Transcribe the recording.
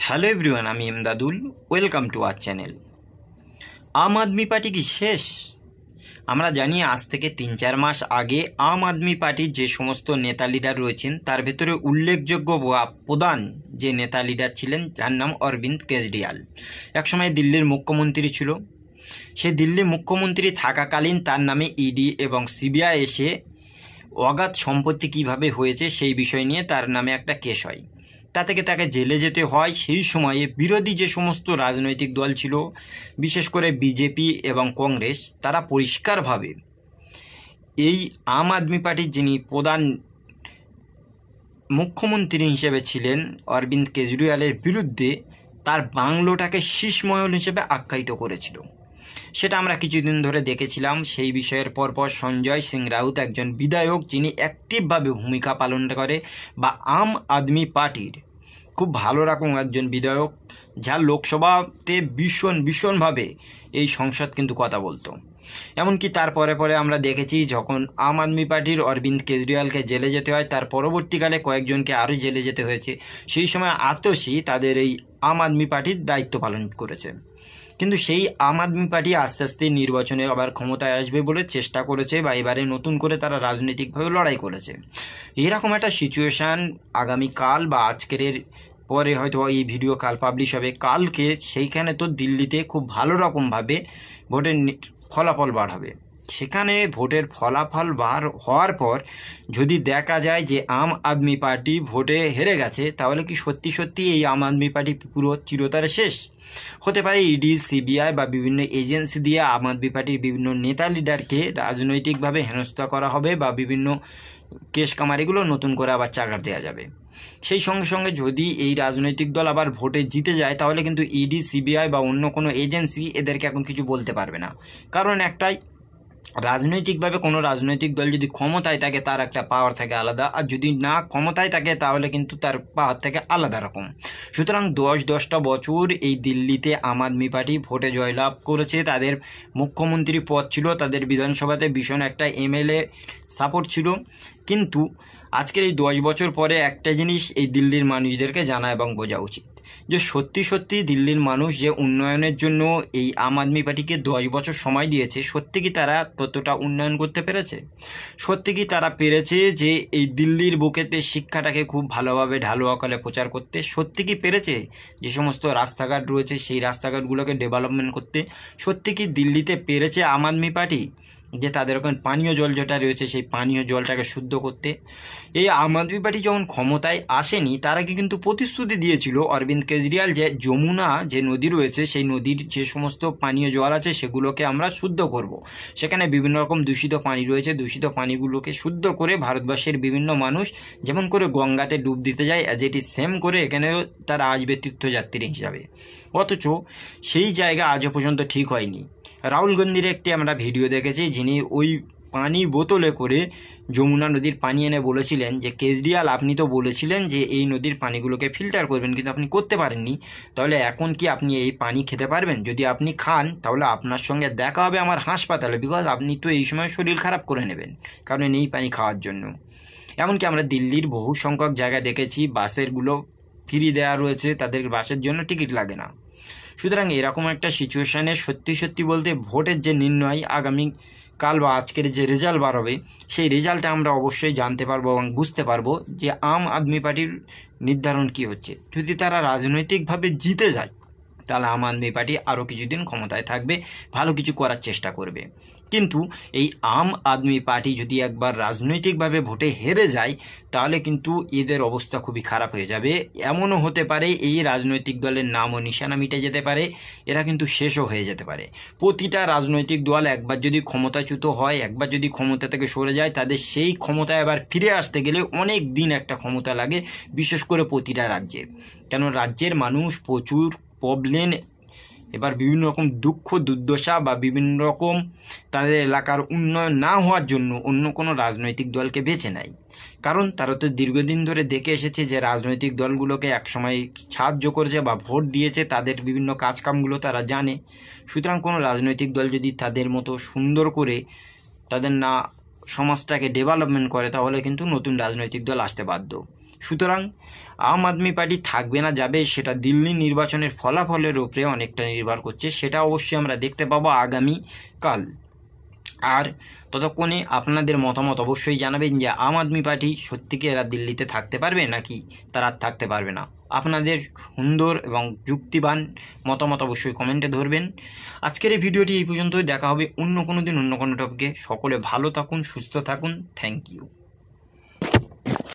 Hello everyone, আমি Emdadul. Welcome to our channel. Aam Aadmi Party কি শেষ? আমরা জানি আজ থেকে 3-4 মাস আগে আম আদমি পার্টির যে সমস্ত নেতা লিডার রয়েছেন তার ভেতরে উল্লেখযোগ্য বা প্রধান যে নেতা লিডার ছিলেন যার নাম অরবিন্দ কেজরিওয়াল। একসময় দিল্লির মুখ্যমন্ত্রী ছিল। সে দিল্লি মুখ্যমন্ত্রী থাকাকালীন তার নামে ইডি এবং সিবিআই এসে অগাধ সম্পত্তি কিভাবে হয়েছে সেই বিষয় নিয়ে তার নামে একটা কেস হয়। তা থেকে তাকে জেলে যেতে হয়। সেই সময়ে বিরোধী যে সমস্ত রাজনৈতিক দল ছিল, বিশেষ করে বিজেপি এবং কংগ্রেস, তারা পরিষ্কারভাবে এই আম আদমি পার্টির যিনি প্রধান মুখ্যমন্ত্রী হিসেবে ছিলেন অরবিন্দ কেজরিওয়ালের বিরুদ্ধে তার বাংলোটাকে শীষমহল হিসেবে আখ্যায়িত করেছিল। সেটা আমরা কিছুদিন ধরে দেখেছিলাম। সেই বিষয়ের পরপর সঞ্জয় সিং রাউত, একজন বিধায়ক যিনি অ্যাক্টিভভাবে ভূমিকা পালন করে বা আম আদমি পার্টির খুব ভালো রকম একজন বিধায়ক, যার লোকসভাতে ভীষণভাবে এই সংসদ কিন্তু কথা বলতো। এমনকি তার পরে আমরা দেখেছি যখন আম আদমি পার্টির অরবিন্দ কেজরিওয়ালকে জেলে যেতে হয়, তার পরবর্তীকালে কয়েকজনকে আরও জেলে যেতে হয়েছে। সেই সময় আতসী তাদের এই আম আদমি পার্টির দায়িত্ব পালন করেছে। কিন্তু সেই আম আদমি পার্টি আস্তে আস্তে নির্বাচনে আবার ক্ষমতায় আসবে বলে চেষ্টা করেছে বা এবারে নতুন করে তারা রাজনৈতিকভাবে লড়াই করেছে। এরকম একটা সিচুয়েশান আগামীকাল বা আজকের পরে হয়তো এই ভিডিও কাল পাবলিশ হবে। কালকে সেইখানে তো দিল্লিতে খুব ভালো রকমভাবে ভোটের ফলাফল বার হবে। সেখানে ভোটের ফলাফল বার হওয়ার পর যদি দেখা যায় যে আম আদমি পার্টি ভোটে হেরে গেছে, তাহলে কি সত্যি এই আম আদমি পার্টি পুরো চিরতরে শেষ? হতে পারে ইডি, সিবিআই বা বিভিন্ন এজেন্সি দিয়ে আম আদমি পার্টির বিভিন্ন নেতা লিডারকে রাজনৈতিকভাবে হেনস্থা করা হবে বা বিভিন্ন কেস কামারিগুলো নতুন করে আবার চাগার দেওয়া যাবে। সেই সঙ্গে যদি এই রাজনৈতিক দল আবার ভোটে জিতে যায়, তাহলে কিন্তু ইডি, সিবিআই বা অন্য কোনো এজেন্সি এদেরকে এখন কিছু বলতে পারবে না। কারণ একটাই, রাজনৈতিকভাবে কোনো রাজনৈতিক দল যদি ক্ষমতায় থাকে তার একটা পাওয়ার থাকে আলাদা, আর যদি না ক্ষমতায় থাকে তাহলে কিন্তু তার পাওয়ার থাকে আলাদা রকম। সুতরাং 10-10টা বছর এই দিল্লিতে আম আদমি পার্টি ভোটে জয়লাভ করেছে। তাদের মুখ্যমন্ত্রী পদ ছিল, তাদের বিধানসভাতে ভীষণ একটা এমএলএ সাপোর্ট ছিল। কিন্তু আজকের এই 10 বছর পরে একটা জিনিস এই দিল্লির মানুষদেরকে জানা এবং বোঝা উচিত যে সত্যি দিল্লির মানুষ যে উন্নয়নের জন্য এই আম আদমি পার্টিকে 10 বছর সময় দিয়েছে, সত্যি কি তারা ততটা উন্নয়ন করতে পেরেছে? সত্যি কি তারা পেরেছে যে এই দিল্লির বুকেতে শিক্ষাটাকে খুব ভালোভাবে ঢালুয়াকালে প্রচার করতে? সত্যি কি পেরেছে যে সমস্ত রাস্তাঘাট রয়েছে সেই রাস্তাঘাটগুলোকে ডেভেলপমেন্ট করতে? সত্যি কি দিল্লিতে পেরেছে আম আদমি পার্টি যে তাদের ওখানে পানীয় জল যেটা রয়েছে সেই পানীয় জলটাকে শুদ্ধ করতে? এই আম আদমি পার্টি যখন ক্ষমতায় আসেনি তার আগে কিন্তু প্রতিশ্রুতি দিয়েছিল অরবিন্দ কেজরিওয়াল যে যমুনা যে নদী রয়েছে সেই নদীর যে সমস্ত পানীয় জল আছে সেগুলোকে আমরা শুদ্ধ করব। সেখানে বিভিন্ন রকম দূষিত পানি রয়েছে, দূষিত পানিগুলোকে শুদ্ধ করে ভারতবর্ষের বিভিন্ন মানুষ যেমন করে গঙ্গাতে ডুব দিতে যায়, যেটি সেম করে এখানেও তারা আসবে তীর্থযাত্রী হিসাবে। অথচ সেই জায়গা আজও পর্যন্ত ঠিক হয়নি। রাহুল গান্ধীর একটি আমরা ভিডিও দেখেছি, যিনি ওই পানি বোতলে করে যমুনা নদীর পানি এনে বলেছিলেন যে কেজরিওয়াল আপনি তো বলেছিলেন যে এই নদীর পানিগুলোকে ফিল্টার করবেন, কিন্তু আপনি করতে পারেননি। তাহলে এখন কি আপনি এই পানি খেতে পারবেন? যদি আপনি খান তাহলে আপনার সঙ্গে দেখা হবে আমার হাসপাতালে, বিকজ আপনি তো এই সময় শরীর খারাপ করে নেবেন কারণ এই পানি খাওয়ার জন্য। এমনকি আমরা দিল্লির বহু সংখ্যক জায়গায় দেখেছি বাসেরগুলো ফ্রি দেওয়া রয়েছে, তাদের বাসের জন্য টিকিট লাগে না। সুতরাং এরকম একটা সিচুয়েশানে সত্যি বলতে ভোটের যে নির্ণয় আগামী কাল বা আজকের যে রেজাল্ট বার হবে সেই রেজাল্টে আমরা অবশ্যই জানতে পারবো এবং বুঝতে পারবো যে আম আদমি পার্টির নির্ধারণ কি হচ্ছে। যদি তারা রাজনৈতিকভাবে জিতে যায় তাহলে আম আদমি পার্টি আরও কিছুদিন ক্ষমতায় থাকবে, ভালো কিছু করার চেষ্টা করবে। কিন্তু এই আম আদমি পার্টি যদি একবার রাজনৈতিকভাবে ভোটে হেরে যায় তাহলে কিন্তু এদের অবস্থা খুবই খারাপ হয়ে যাবে। এমনও হতে পারে এই রাজনৈতিক দলের নাম ও নিশানা মিটে যেতে পারে, এরা কিন্তু শেষও হয়ে যেতে পারে। প্রতিটা রাজনৈতিক দল একবার যদি ক্ষমতাচ্যুত হয়, একবার যদি ক্ষমতা থেকে সরে যায়, তাদের সেই ক্ষমতায় আবার ফিরে আসতে গেলে অনেক দিন একটা ক্ষমতা লাগে, বিশেষ করে প্রতিটা রাজ্যে। কেন রাজ্যের মানুষ প্রচুর প্রবলেম, এবার বিভিন্ন রকম দুঃখ দুর্দশা বা বিভিন্ন রকম তাদের এলাকার উন্নয়ন না হওয়ার জন্য অন্য কোনো রাজনৈতিক দলকে বেছে নেয়। কারণ তারা তো দীর্ঘদিন ধরে দেখে এসেছে যে রাজনৈতিক দলগুলোকে একসময় সাহায্য করেছে বা ভোট দিয়েছে, তাদের বিভিন্ন কাজকামগুলো তারা জানে। সুতরাং কোনো রাজনৈতিক দল যদি তাদের মতো সুন্দর করে তাদের না সমাজটাকে ডেভেলপমেন্ট করে তাহলে কিন্তু নতুন রাজনৈতিক দল আসতে বাধ্য। সুতরাং আম আদমি পার্টি থাকবে না যাবে সেটা দিল্লি নির্বাচনের ফলাফলের উপরে অনেকটা নির্ভর করছে, সেটা অবশ্যই আমরা দেখতে পাবো আগামীকাল। আর ততক্ষণে আপনাদের মতামত অবশ্যই জানাবেন যে আম আদমি পার্টি সত্যিকে এরা দিল্লিতে থাকতে পারবে নাকি তারা থাকতে পারবে না। আপনাদের সুন্দর এবং যুক্তিবান মতামত অবশ্যই কমেন্টে ধরবেন। আজকের এই ভিডিওটি এই পর্যন্তই, দেখা হবে অন্য কোনো দিন অন্য কোনো টপিকে। সকলে ভালো থাকুন, সুস্থ থাকুন। Thank you.